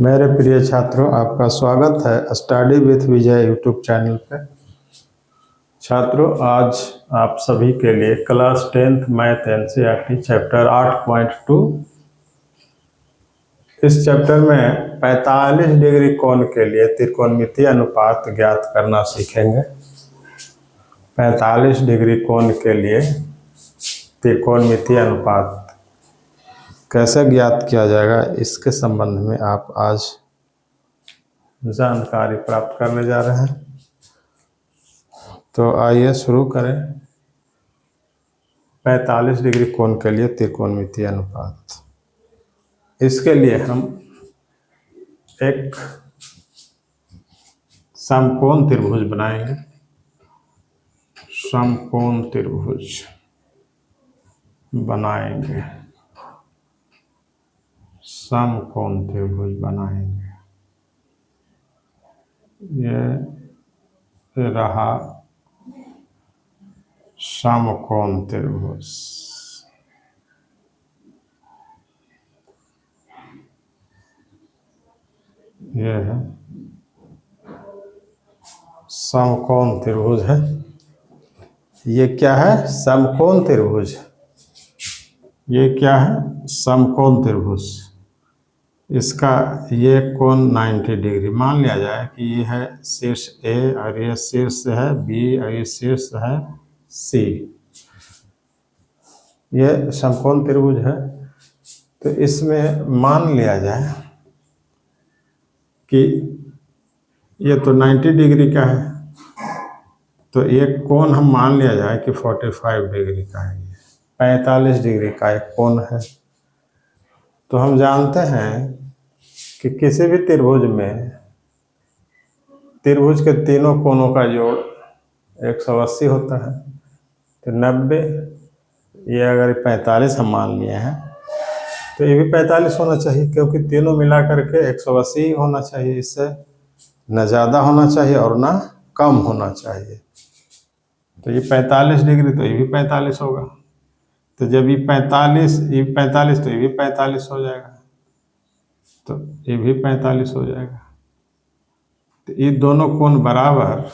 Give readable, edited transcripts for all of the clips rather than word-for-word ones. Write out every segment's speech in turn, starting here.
मेरे प्रिय छात्रों, आपका स्वागत है study with Vijay YouTube channel पर। छात्रों, आज आप सभी के लिए class 10th math NCERT chapter 8.2 इस चैप्टर में 45 डिग्री कोण के लिए त्रिकोणमितीय अनुपात ज्ञात करना सीखेंगे। 45 डिग्री कोण के लिए त्रिकोणमितीय अनुपात कैसे ज्ञात किया जाएगा, इसके संबंध में आप आज जानकारी प्राप्त करने जा रहे हैं। तो आइए शुरू करें। 45 डिग्री कोण के लिए त्रिकोणमितीय अनुपात। इसके लिए हम एक समकोण त्रिभुज बनाएंगे। समकोण त्रिभुज बनाएंगे। समकोण त्रिभुज बनाएंगे। ये रहा समकोण त्रिभुज। ये है समकोण त्रिभुज है। ये क्या है? समकोण त्रिभुज। ये क्या है? समकोण त्रिभुज। इसका ये कोण 90 डिग्री मान लिया जाए कि ये है शीर्ष ए और ये शीर्ष है बी और ये शीर्ष है सी। ये समकोण त्रिभुज है। तो इसमें मान लिया जाए कि ये तो 90 डिग्री का है, तो एक कोण हम मान लिया जाए कि 45 डिग्री का है। 45 डिग्री का एक कोण है। तो हम जानते हैं कि किसी भी त्रिभुज में त्रिभुज के तीनों कोणों का जोड़ 180 होता है। तो 90, ये अगर 45 हम मान लिए हैं तो ये भी 45 होना चाहिए, क्योंकि तीनों मिला करके 180 होना चाहिए। इससे न ज़्यादा होना चाहिए और ना कम होना चाहिए। तो ये 45 डिग्री, तो ये भी 45 होगा। तो जब ये 45 तो ये भी 45 हो जाएगा। तो ये भी 45 हो जाएगा। तो ये दोनों कोण बराबर,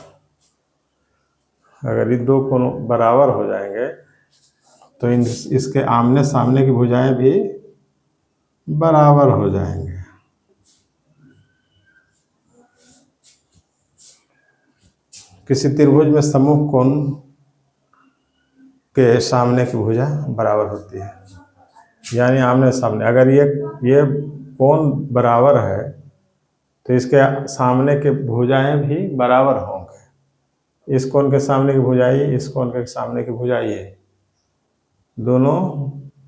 अगर ये दो कोण बराबर हो जाएंगे तो इसके आमने सामने की भुजाएं भी बराबर हो जाएंगे। किसी त्रिभुज में सम्मुख कोण के सामने की भुजा बराबर होती है, यानी आमने सामने। अगर ये कोण बराबर है तो इसके सामने के भुजाएं भी बराबर होंगे। इस कोण के सामने की भुजाई, इस कोण के सामने की भुजाई है, दोनों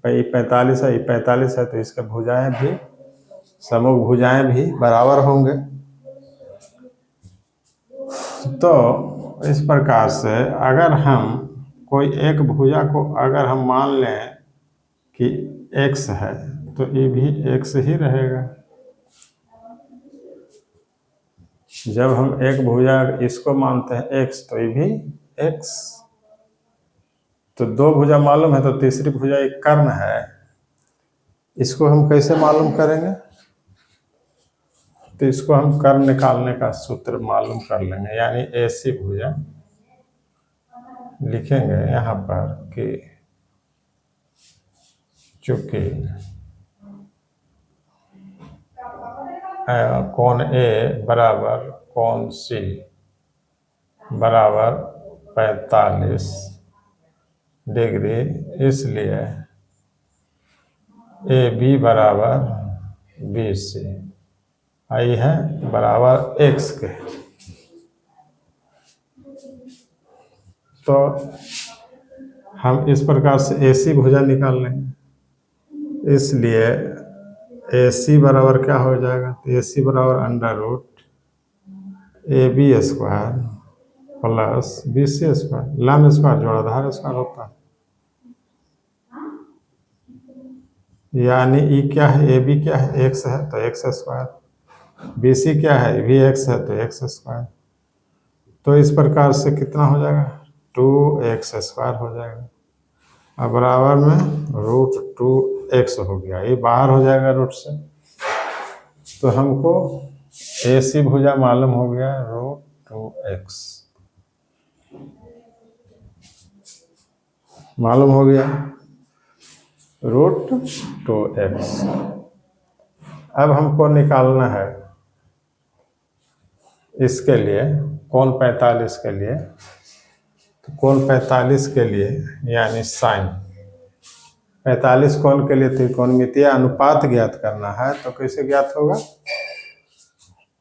45 है, 45 है, तो इसके भुजाएं भी, सम्मुख भुजाएं भी बराबर होंगे। तो इस प्रकार से अगर हम कोई एक भुजा को अगर हम मान लें कि x है, तो ये भी x ही रहेगा। जब हम एक भुजा इसको मानते हैं x, तो ये भी x। तो दो भुजा मालूम है, तो तीसरी भुजा एक कर्ण है। इसको हम कैसे मालूम करेंगे? तो इसको हम कर्ण निकालने का सूत्र मालूम कर लेंगे, यानी ऐसी भुजा लिखेंगे यहाँ पर कि चूंकि कोण ए बराबर कोण सी बराबर 45 डिग्री, इसलिए ए बी बराबर बी सी आई है बराबर x के। तो हम इस प्रकार से AC भुजा निकाल लेंगे। इसलिए AC बराबर क्या हो जाएगा? तो AC बराबर √AB² प्लस BC², लंब स्क्वायर जोड़ आधार स्क्वायर होता है। यानी ई क्या है? AB क्या है? x है, तो x²। BC क्या है? भी x है, तो x²। तो इस प्रकार से कितना हो जाएगा? 2x² हो जाएगा। अब बराबर में √2 एक्स हो गया, ये बाहर हो जाएगा रूट से। तो हमको AC भुजा मालूम हो गया √2x मालूम हो गया, √2x। अब हमको निकालना है इसके लिए कोण 45 के लिए। तो कोण 45 के लिए यानी साइन 45 कोण के लिए त्रिकोणमितीय अनुपात ज्ञात करना है। तो कैसे ज्ञात होगा?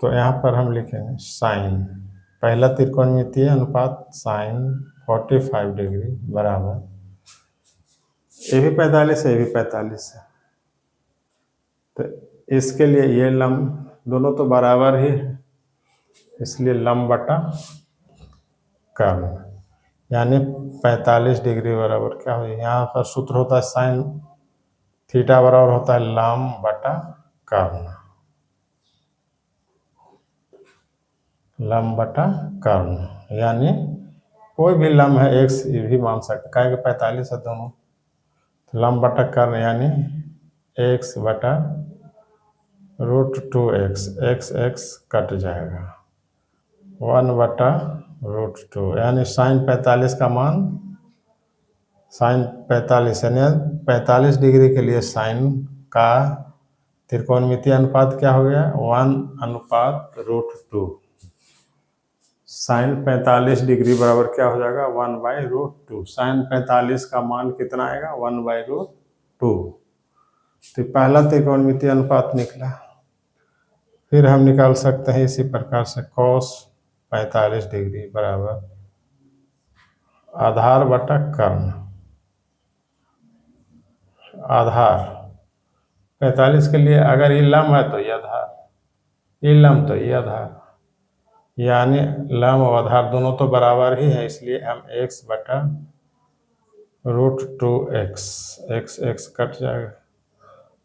तो यहाँ पर हम लिखेंगे साइन पहला त्रिकोणमितीय अनुपात साइन 45 डिग्री बराबर, ये भी 45 है, ये भी 45 है। तो इसके लिए ये लंब दोनों तो बराबर ही है, इसलिए लंब बटा कर्ण यानी 45 डिग्री बराबर क्या हो, यहाँ पर सूत्र होता है साइन थीटा बराबर होता है लंब बटा कर्ण, लंब बटा कर्ण यानी कोई भी लंब है एक्स ये भी मान सकते, क्या 45 है दोनों, तो लंब बटा कर्ण यानी एक्स बटा √2x, x कट जाएगा 1 बटा √2 यानी साइन 45 का मान साइन 45 यानी 45 डिग्री के लिए साइन का त्रिकोणमितीय अनुपात क्या हो गया 1/√2। साइन 45 डिग्री बराबर क्या हो जाएगा 1/√2। साइन 45 का मान कितना आएगा 1/√2। तो पहला त्रिकोणमितीय अनुपात निकला। फिर हम निकाल सकते हैं इसी प्रकार से cos 45 डिग्री बराबर आधार बटा कर्ण, आधार 45 के लिए अगर ये लंब है तो ये आधार, ये लंब तो ये आधार, यानी लंब और आधार दोनों तो बराबर ही है, इसलिए हम x बटा √2x, x कट जाएगा,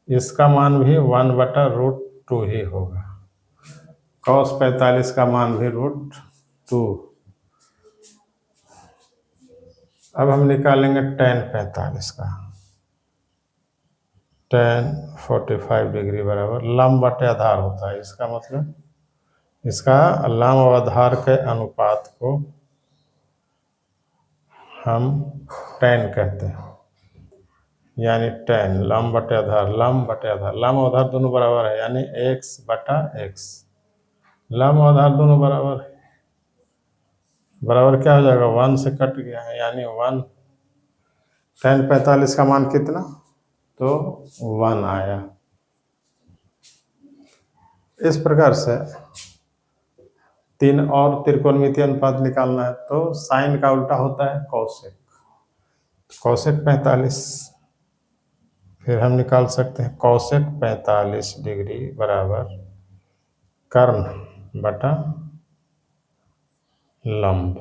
इसका मान भी 1 बटा √2 ही होगा। cos 45 का मान भी √2। अब हम निकालेंगे tan 45 का, tan 45 डिग्री बराबर लंब बटे आधार होता है, इसका मतलब इसका लंब और आधार के अनुपात को हम tan कहते हैं, यानी tan लंब बटे आधार, लंब बटे आधार, लंब और आधार दोनों बराबर है यानी x बटा x, लंब और आधार दोनों बराबर है, बराबर क्या हो जाएगा 1 से कट गया है यानी 1। tan 45 का मान कितना, तो 1 आया। इस प्रकार से 3 और त्रिकोणमितीय अनुपात निकालना है। तो साइन का उल्टा होता है कौशिक, कौशिक 45। फिर हम निकाल सकते हैं कौशिक 45 डिग्री बराबर कर्ण बटा लंब,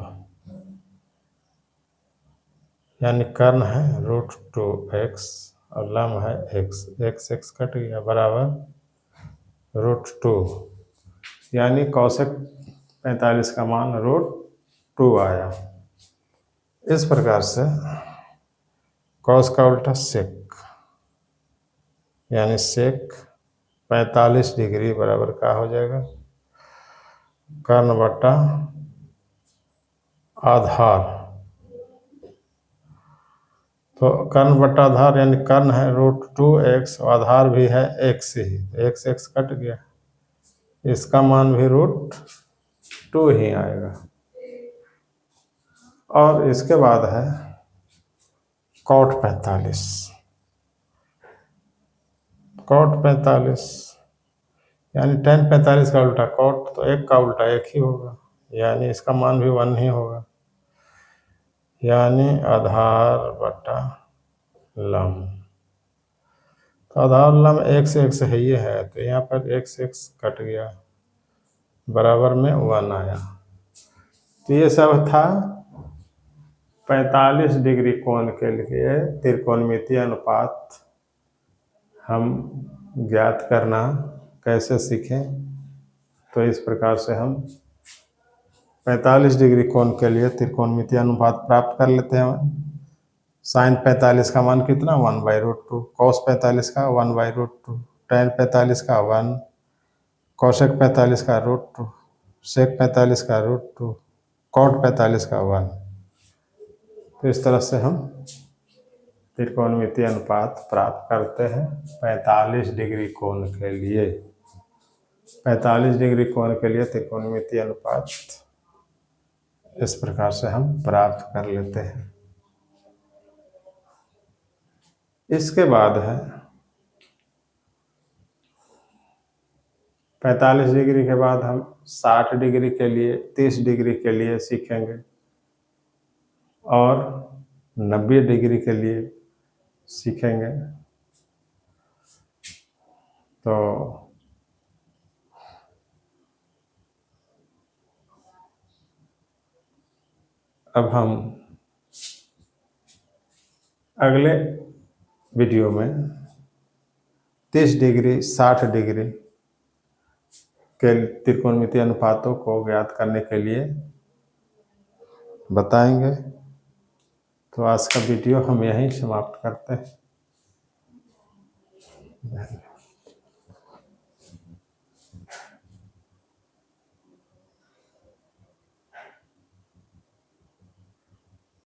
यानी कर्ण है √2x और लंब है x कट गया बराबर √2, यानी कौशिक 45 का मान √2 आया। इस प्रकार से कौस का उल्टा सेक, यानी सेक 45 डिग्री बराबर क्या हो जाएगा कर्ण बटा आधार। तो कर्ण बटा आधार यानी कर्ण है √2x, आधार भी है x ही, x कट गया, इसका मान भी √2 ही आएगा। और इसके बाद है cot 45, cot 45 यानी tan 45 का उल्टा cot, तो एक का उल्टा एक ही होगा, यानी इसका मान भी 1 ही होगा, यानी आधार बटा लंब। तो आधार लंब x है ये है, तो यहाँ पर x कट गया बराबर में 1 आया। तो ये सब था 45 डिग्री कोण के लिए त्रिकोणमितीय अनुपात हम ज्ञात करना कैसे सीखें। तो इस प्रकार से हम 45 डिग्री कोण के लिए त्रिकोणमितीय अनुपात प्राप्त कर लेते हैं। साइन 45 का मान कितना 1/√2, कॉस 45 का 1/√2, टेन 45 का 1, कॉसेक 45 का √2, सेक 45 का √2, कॉट 45 का 1। तो इस तरह से हम त्रिकोणमितीय अनुपात प्राप्त करते हैं 45 डिग्री कोण के लिए। 45 डिग्री कोण के लिए त्रिकोणमितीय अनुपात इस प्रकार से हम प्राप्त कर लेते हैं। इसके बाद है 45 डिग्री के बाद हम 60 डिग्री के लिए, 30 डिग्री के लिए सीखेंगे और 90 डिग्री के लिए सीखेंगे। तो अब हम अगले वीडियो में 30 डिग्री 60 डिग्री के त्रिकोणमितीय अनुपातों को ज्ञात करने के लिए बताएंगे। तो आज का वीडियो हम यहीं समाप्त करते हैं।